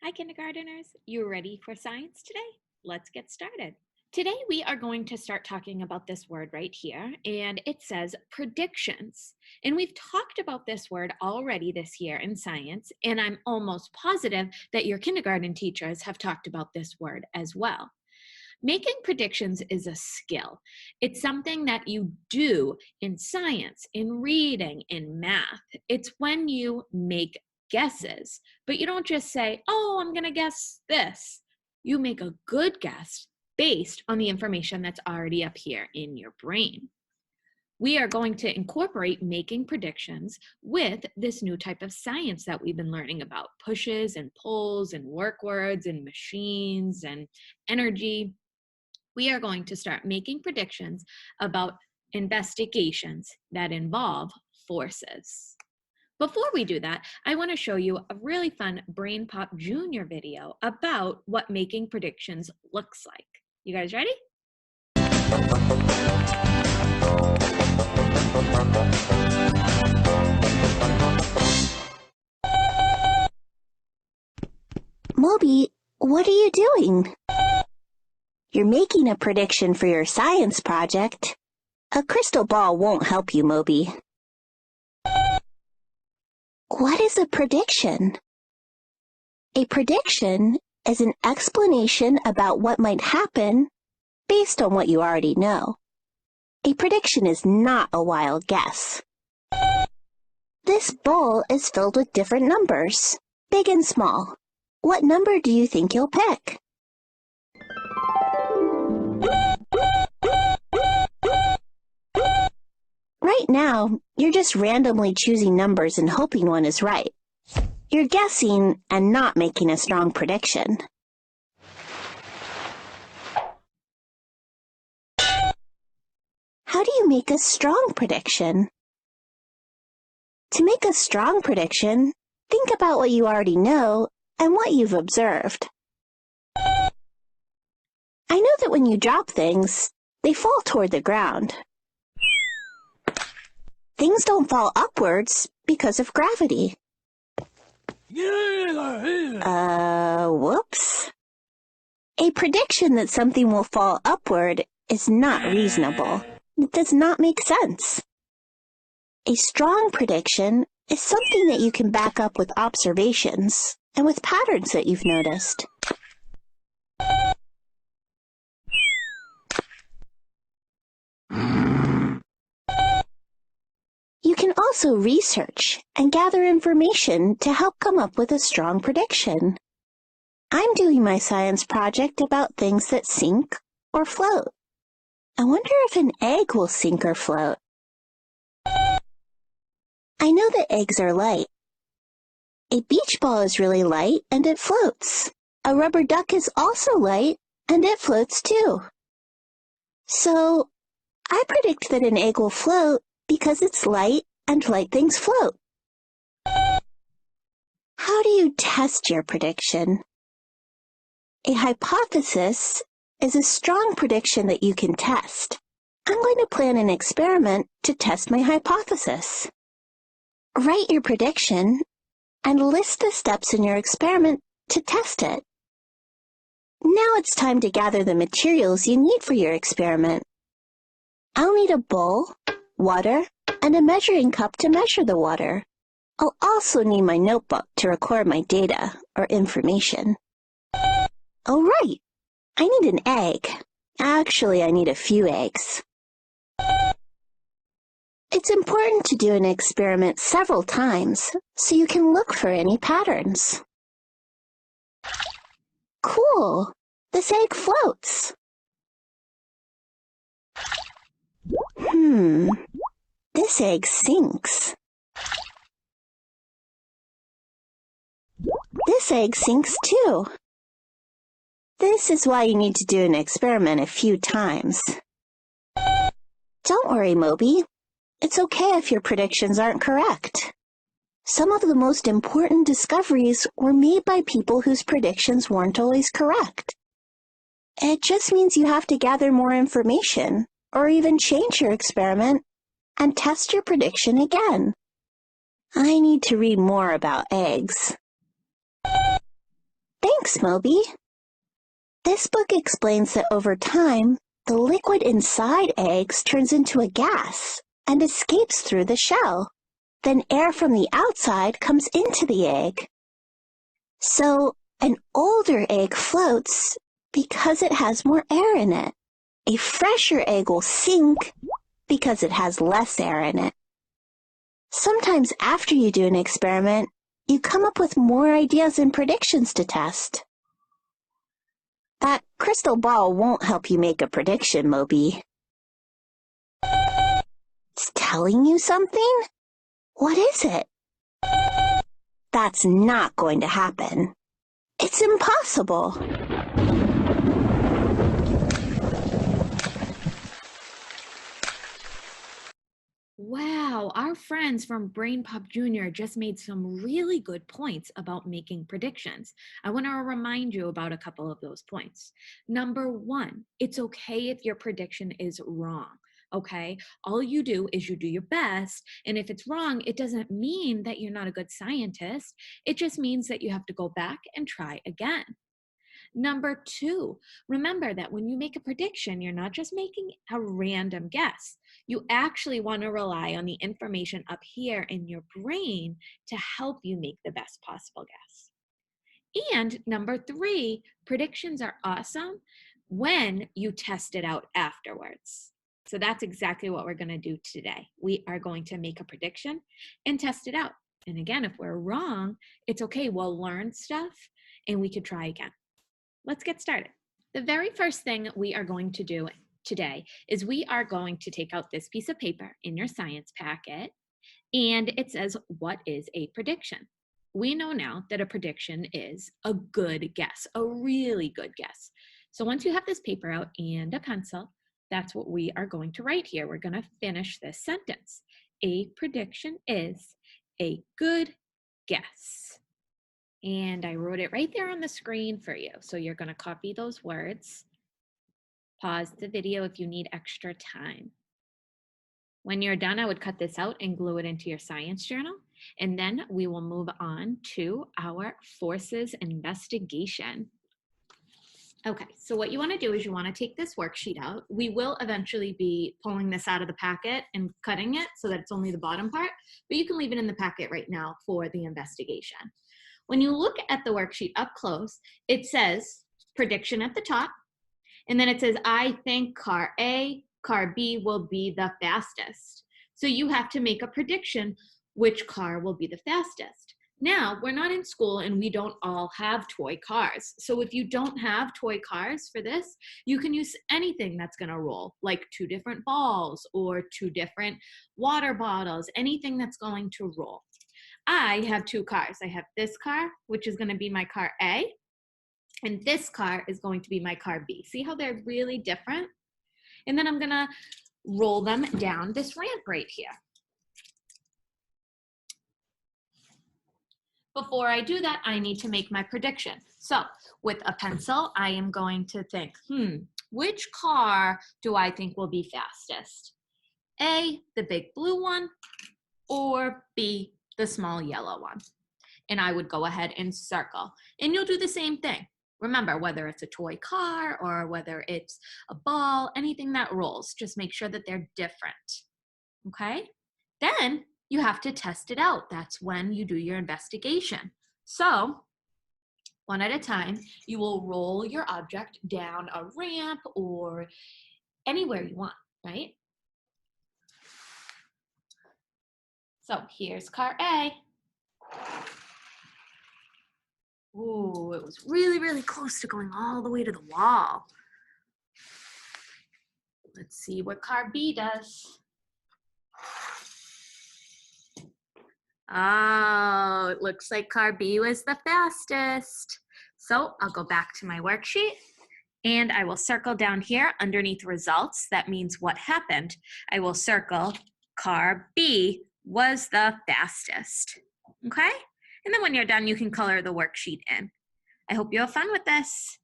Hi, kindergarteners. You ready for science today? Let's get started. Today, we are going to start talking about this word right here, and it says predictions. And we've talked about this word already this year in science, and I'm almost positive that your kindergarten teachers have talked about this word as well. Making predictions is a skill. It's something that you do in science, in reading, in math. It's when you make guesses, but you don't just say, oh, I'm going to guess this. You make a good guess based on the information that's already up here in your brain. We are going to incorporate making predictions with this new type of science that we've been learning about, pushes and pulls and work words and machines and energy. We are going to start making predictions about investigations that involve forces. Before we do that, I want to show you a really fun Brain Pop Junior video about what making predictions looks like. You guys ready? Moby, what are you doing? You're making a prediction for your science project. A crystal ball won't help you, Moby. What is a prediction? A prediction is an explanation about what might happen based on what you already know. A prediction is not a wild guess. This bowl is filled with different numbers, big and small. What number do you think you'll pick? Right now, you're just randomly choosing numbers and hoping one is right. You're guessing and not making a strong prediction. How do you make a strong prediction? To make a strong prediction, think about what you already know and what you've observed. I know that when you drop things, they fall toward the ground. Things don't fall upwards because of gravity. Whoops. A prediction that something will fall upward is not reasonable. It does not make sense. A strong prediction is something that you can back up with observations and with patterns that you've noticed. You can also research and gather information to help come up with a strong prediction. I'm doing my science project about things that sink or float. I wonder if an egg will sink or float. I know that eggs are light. A beach ball is really light and it floats. A rubber duck is also light and it floats too. So, I predict that an egg will float because it's light and light things float. How do you test your prediction? A hypothesis is a strong prediction that you can test. I'm going to plan an experiment to test my hypothesis. Write your prediction and list the steps in your experiment to test it. Now it's time to gather the materials you need for your experiment. I'll need a bowl, water, and a measuring cup to measure the water. I'll also need my notebook to record my data or information. Oh, right. I need an egg. Actually, I need a few eggs. It's important to do an experiment several times so you can look for any patterns. Cool! This egg floats. This egg sinks. This egg sinks too. This is why you need to do an experiment a few times. Don't worry, Moby. It's okay if your predictions aren't correct. Some of the most important discoveries were made by people whose predictions weren't always correct. It just means you have to gather more information, or even change your experiment, and test your prediction again. I need to read more about eggs. Thanks, Moby. This book explains that over time, the liquid inside eggs turns into a gas and escapes through the shell. Then air from the outside comes into the egg. So an older egg floats because it has more air in it. A fresher egg will sink because it has less air in it. Sometimes after you do an experiment, you come up with more ideas and predictions to test. That crystal ball won't help you make a prediction, Moby. It's telling you something? What is it? That's not going to happen. It's impossible. Wow, our friends from Brain Pop Jr. just made some really good points about making predictions. I want to remind you about a couple of those points. Number one, it's okay if your prediction is wrong. Okay, all you do is you do your best, and if it's wrong, it doesn't mean that you're not a good scientist. It just means that you have to go back and try again. Number two, remember that when you make a prediction, you're not just making a random guess. You actually want to rely on the information up here in your brain to help you make the best possible guess. And number three, predictions are awesome when you test it out afterwards. So that's exactly what we're going to do today. We are going to make a prediction and test it out. And again, if we're wrong, it's okay. We'll learn stuff and we could try again. Let's get started. The very first thing we are going to do today is we are going to take out this piece of paper in your science packet, and it says, what is a prediction? We know now that a prediction is a good guess, a really good guess. So once you have this paper out and a pencil, that's what we are going to write here. We're going to finish this sentence. A prediction is a good guess. And I wrote it right there on the screen for you. So you're going to copy those words. Pause the video if you need extra time. When you're done, I would cut this out and glue it into your science journal. And then we will move on to our forces investigation. Okay, so what you want to do is you want to take this worksheet out. We will eventually be pulling this out of the packet and cutting it so that it's only the bottom part, but you can leave it in the packet right now for the investigation. When you look at the worksheet up close, it says prediction at the top, and then it says, I think car A, car B will be the fastest. So you have to make a prediction which car will be the fastest. Now, we're not in school and we don't all have toy cars. So if you don't have toy cars for this, you can use anything that's gonna roll, like 2 different balls or 2 different water bottles, anything that's going to roll. I have 2 cars. I have this car, which is gonna be my car A, and this car is going to be my car B. See how they're really different? And then I'm gonna roll them down this ramp right here. Before I do that, I need to make my prediction. So with a pencil, I am going to think, which car do I think will be fastest? A, the big blue one, or B, the small yellow one? And I would go ahead and circle. And you'll do the same thing. Remember, whether it's a toy car or whether it's a ball, anything that rolls, just make sure that they're different, okay? Then you have to test it out. That's when you do your investigation. So, one at a time, you will roll your object down a ramp or anywhere you want, right? So here's car A. Ooh, it was really, really close to going all the way to the wall. Let's see what car B does. Oh, it looks like car B was the fastest. So I'll go back to my worksheet and I will circle down here underneath results. That means what happened. I will circle car B was the fastest, okay? And then when you're done, you can color the worksheet in. I hope you have fun with this.